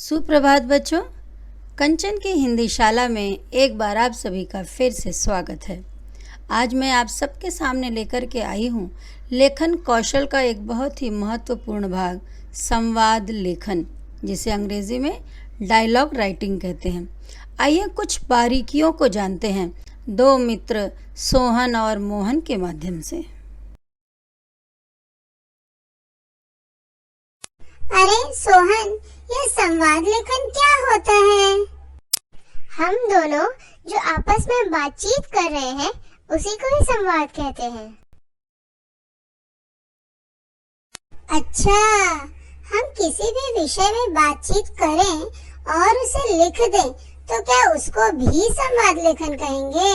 सुप्रभात बच्चों। कंचन की हिंदी शाला में एक बार आप सभी का फिर से स्वागत है। आज मैं आप सबके सामने लेकर के आई हूँ लेखन कौशल का एक बहुत ही महत्वपूर्ण भाग, संवाद लेखन, जिसे अंग्रेजी में डायलॉग राइटिंग कहते हैं। आइए कुछ बारीकियों को जानते हैं दो मित्र सोहन और मोहन के माध्यम से। अरे सोहन, यह संवाद लेखन क्या होता है? हम दोनों जो आपस में बातचीत कर रहे हैं उसी को ही संवाद कहते हैं। अच्छा, हम किसी भी विषय में बातचीत करें और उसे लिख दें तो क्या उसको भी संवाद लेखन कहेंगे?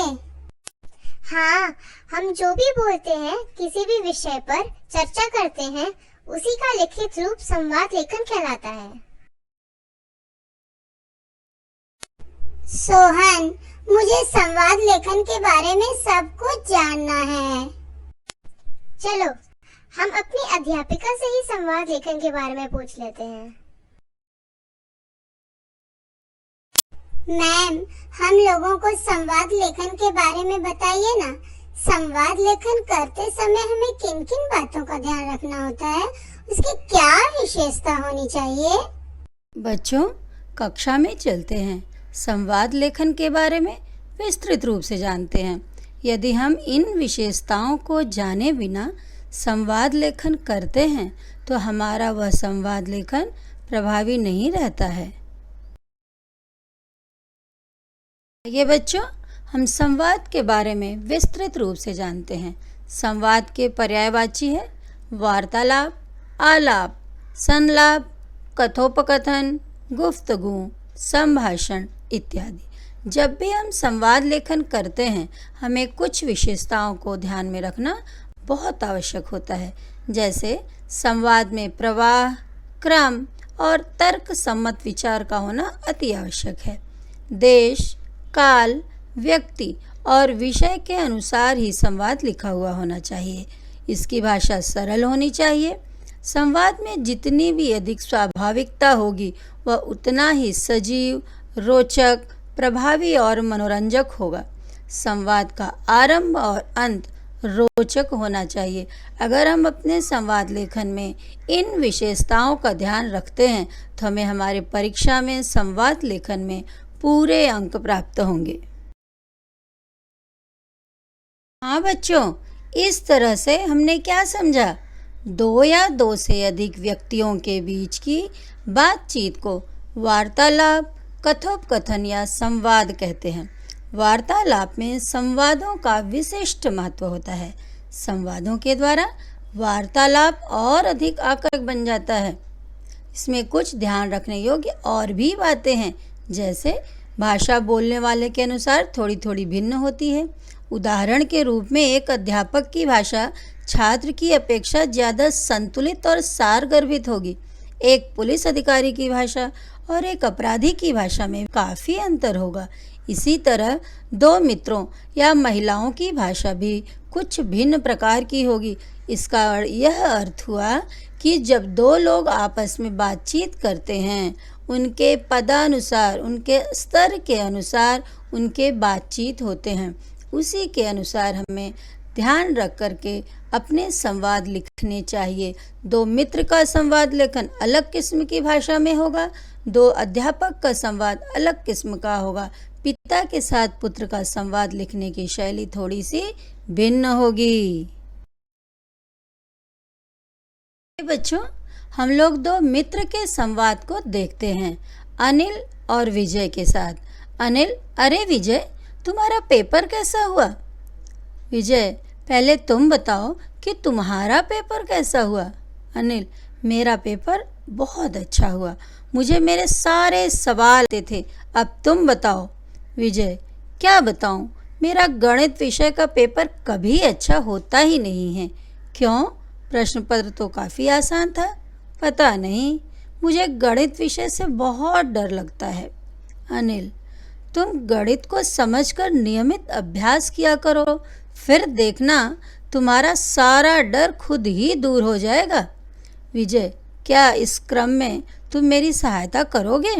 हाँ, हम जो भी बोलते हैं, किसी भी विषय पर चर्चा करते हैं, उसी का लिखित रूप संवाद लेखन कहलाता है। सोहन, मुझे संवाद लेखन के बारे में सब कुछ जानना है। चलो, हम अपनी अध्यापिका से ही संवाद लेखन के बारे में पूछ लेते हैं। मैम, हम लोगों को संवाद लेखन के बारे में बताइए ना। संवाद लेखन करते समय हमें किन किन बातों का ध्यान रखना होता है, उसकी क्या विशेषता होनी चाहिए? बच्चों, कक्षा में चलते हैं, संवाद लेखन के बारे में विस्तृत रूप से जानते हैं। यदि हम इन विशेषताओं को जाने बिना संवाद लेखन करते हैं तो हमारा वह संवाद लेखन प्रभावी नहीं रहता है। ये बच्चों, हम संवाद के बारे में विस्तृत रूप से जानते हैं। संवाद के पर्यायवाची है वार्तालाप, आलाप, संलाप, कथोपकथन, गुफ्तगू, संभाषण इत्यादि। जब भी हम संवाद लेखन करते हैं हमें कुछ विशेषताओं को ध्यान में रखना बहुत आवश्यक होता है। जैसे संवाद में प्रवाह, क्रम और तर्क सम्मत विचार का होना अति आवश्यक है। देश, काल, व्यक्ति और विषय के अनुसार ही संवाद लिखा हुआ होना चाहिए। इसकी भाषा सरल होनी चाहिए। संवाद में जितनी भी अधिक स्वाभाविकता होगी वह उतना ही सजीव, रोचक, प्रभावी और मनोरंजक होगा। संवाद का आरंभ और अंत रोचक होना चाहिए। अगर हम अपने संवाद लेखन में इन विशेषताओं का ध्यान रखते हैं तो हमें हमारे परीक्षा में संवाद लेखन में पूरे अंक प्राप्त होंगे। हाँ बच्चों, इस तरह से हमने क्या समझा? दो या दो से अधिक व्यक्तियों के बीच की बातचीत को वार्तालाप, कथोपकथन या संवाद कहते हैं। वार्तालाप में संवादों का विशिष्ट महत्व होता है। संवादों के द्वारा वार्तालाप और अधिक आकर्षक बन जाता है। इसमें कुछ ध्यान रखने योग्य और भी बातें हैं, जैसे भाषा बोलने वाले के अनुसार थोड़ी थोड़ी भिन्न होती है। उदाहरण के रूप में एक अध्यापक की भाषा छात्र की अपेक्षा ज़्यादा संतुलित और सारगर्भित होगी। एक पुलिस अधिकारी की भाषा और एक अपराधी की भाषा में काफ़ी अंतर होगा। इसी तरह दो मित्रों या महिलाओं की भाषा भी कुछ भिन्न प्रकार की होगी। इसका यह अर्थ हुआ कि जब दो लोग आपस में बातचीत करते हैं उनके पदानुसार, उनके स्तर के अनुसार उनके बातचीत होते हैं। उसी के अनुसार हमें ध्यान रख करके अपने संवाद लिखने चाहिए। दो मित्र का संवाद लेखन अलग किस्म की भाषा में होगा। दो अध्यापक का संवाद अलग किस्म का होगा। पिता के साथ पुत्र का संवाद लिखने की शैली थोड़ी सी भिन्न होगी। बच्चों, हम लोग दो मित्र के संवाद को देखते हैं, अनिल और विजय के साथ। अनिल: अरे विजय, तुम्हारा पेपर कैसा हुआ? विजय: पहले तुम बताओ कि तुम्हारा पेपर कैसा हुआ? अनिल: मेरा पेपर बहुत अच्छा हुआ, मुझे मेरे सारे सवाल आते थे। अब तुम बताओ। विजय: क्या बताऊं, मेरा गणित विषय का पेपर कभी अच्छा होता ही नहीं है। क्यों? प्रश्न पत्र तो काफ़ी आसान था। पता नहीं, मुझे गणित विषय से बहुत डर लगता है। अनिल: तुम गणित को समझकर नियमित अभ्यास किया करो, फिर देखना तुम्हारा सारा डर खुद ही दूर हो जाएगा। विजय: क्या इस क्रम में तुम मेरी सहायता करोगे?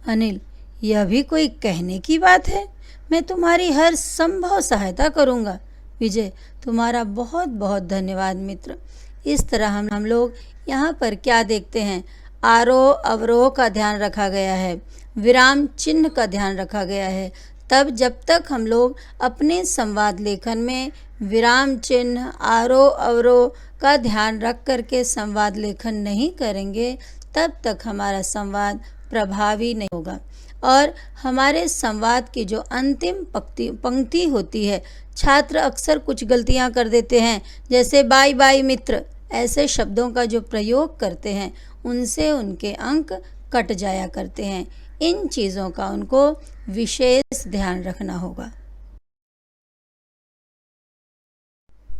अनिल, यह भी कोई कहने की बात है। मैं तुम्हारी हर संभव सहायता करूँगा। विजय, तुम्हारा बहुत बहुत धन्यवाद मित्र। इस तरह हम लोग यहाँ पर क्या देखते हैं, आरोह अवरोह का ध्यान रखा गया है, विराम चिन्ह का ध्यान रखा गया है। तब जब तक हम लोग अपने संवाद लेखन में विराम चिन्ह, आरोह अवरोह का ध्यान रख करके संवाद लेखन नहीं करेंगे, तब तक हमारा संवाद प्रभावी नहीं होगा और हमारे संवाद की जो अंतिम पंक्ति होती है, छात्र अक्सर कुछ गलतियां कर देते हैं, जैसे बाय बाय मित्र, ऐसे शब्दों का जो प्रयोग करते हैं उनसे उनके अंक कट जाया करते हैं। इन चीज़ों का उनको विशेष ध्यान रखना होगा।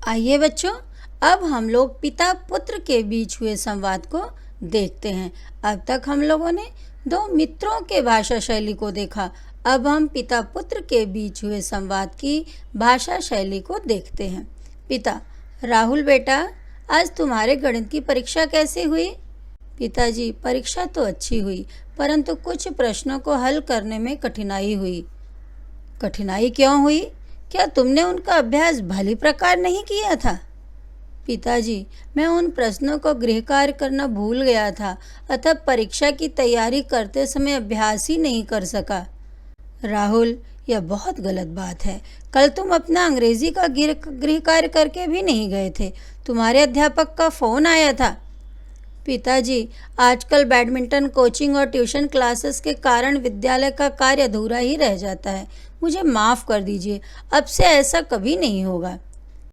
आइए बच्चों, अब हम लोग पिता पुत्र के बीच हुए संवाद को देखते हैं। अब तक हम लोगों ने दो मित्रों के भाषा शैली को देखा। अब हम पिता पुत्र के बीच हुए संवाद की भाषा शैली को देखते हैं। पिता: राहुल बेटा, आज तुम्हारे गणित की परीक्षा कैसी हुई? पिताजी: परीक्षा तो अच्छी हुई, परंतु कुछ प्रश्नों को हल करने में कठिनाई हुई। कठिनाई क्यों हुई? क्या तुमने उनका अभ्यास भली प्रकार नहीं किया था? पिताजी: मैं उन प्रश्नों को गृह कार्य करना भूल गया था, अतः परीक्षा की तैयारी करते समय अभ्यास ही नहीं कर सका। राहुल: यह बहुत गलत बात है। कल तुम अपना अंग्रेजी का गृह कार्य करके भी नहीं गए थे। तुम्हारे अध्यापक का फ़ोन आया था। पिताजी: आजकल बैडमिंटन कोचिंग और ट्यूशन क्लासेस के कारण विद्यालय का कार्य अधूरा ही रह जाता है। मुझे माफ़ कर दीजिए, अब से ऐसा कभी नहीं होगा।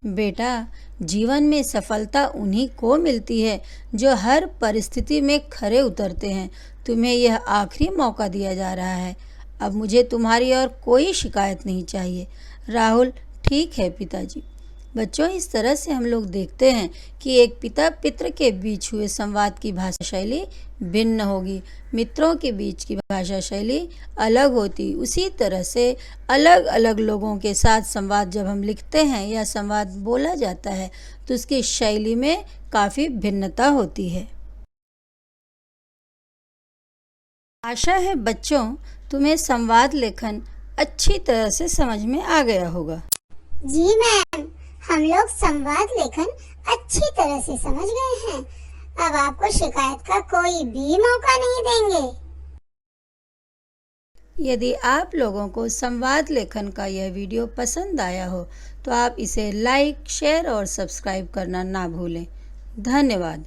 बेटा, जीवन में सफलता उन्हीं को मिलती है जो हर परिस्थिति में खरे उतरते हैं। तुम्हें यह आखिरी मौका दिया जा रहा है। अब मुझे तुम्हारी और कोई शिकायत नहीं चाहिए। राहुल: ठीक है पिताजी। बच्चों, इस तरह से हम लोग देखते हैं कि एक पिता पुत्र के बीच हुए संवाद की भाषा शैली भिन्न होगी। मित्रों के बीच की भाषा शैली अलग होती। उसी तरह से अलग अलग लोगों के साथ संवाद जब हम लिखते हैं या संवाद बोला जाता है तो उसकी शैली में काफ़ी भिन्नता होती है। आशा है बच्चों, तुम्हें संवाद लेखन अच्छी तरह से समझ में आ गया होगा। जी मैम, हम लोग संवाद लेखन अच्छी तरह से समझ गए हैं। अब आपको शिकायत का कोई भी मौका नहीं देंगे। यदि आप लोगों को संवाद लेखन का यह वीडियो पसंद आया हो तो आप इसे लाइक, शेयर और सब्सक्राइब करना ना भूलें। धन्यवाद।